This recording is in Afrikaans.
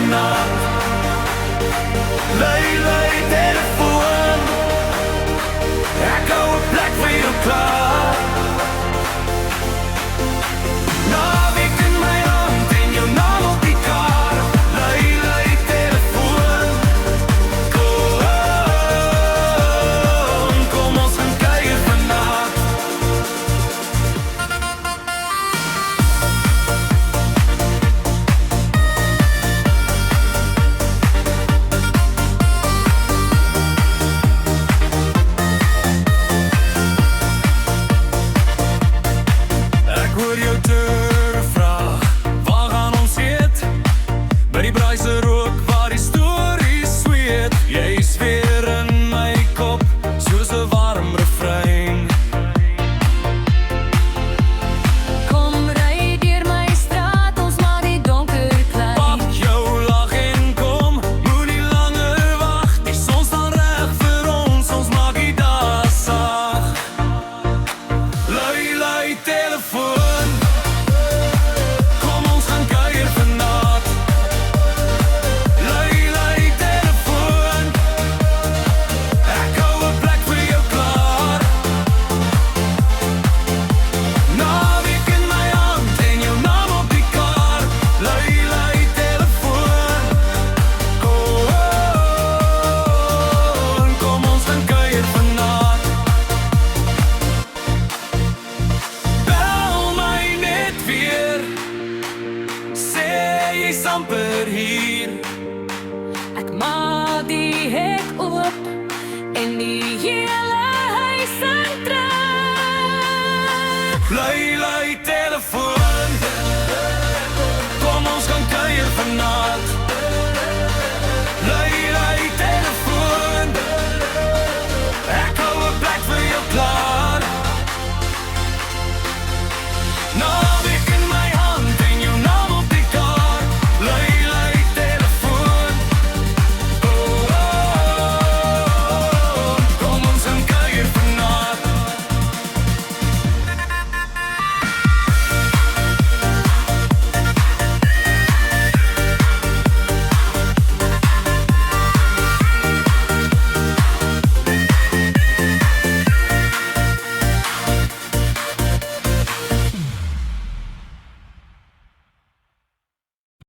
vannacht. Lui, telefoon, ik hou een plek voor jou klaar. Nou, wie kan mijn hand in jouw naam op die kaart? Lui, telefoon, kom ons gaan kijken vannacht. Ik hoor jou terugvraag, waar gaan ons heen? Bij die bruise rook waar die story sweet. Jy is weer in my kop, soos 'n warm refrein. Kom ry deur my straat, ons maak die donker klein. Pak jou lag en kom, moenie langer wag. Die son staan reg vir ons, ons maak die dag sag. Lui, telefoon, kom ons gaan kuier vannacht. Lui, telefoon, ek hou 'n plek vir jou klaar. Nou, wie kan my hand en jou naam op die kaart? Lui, telefoon, kom ons gaan kuier vannacht. Bel my net weer, sê jy's amper hier. Ek maak die hek oop en die hele huis intrek. Lui, telefoon, kom ons gaan kuier vannacht.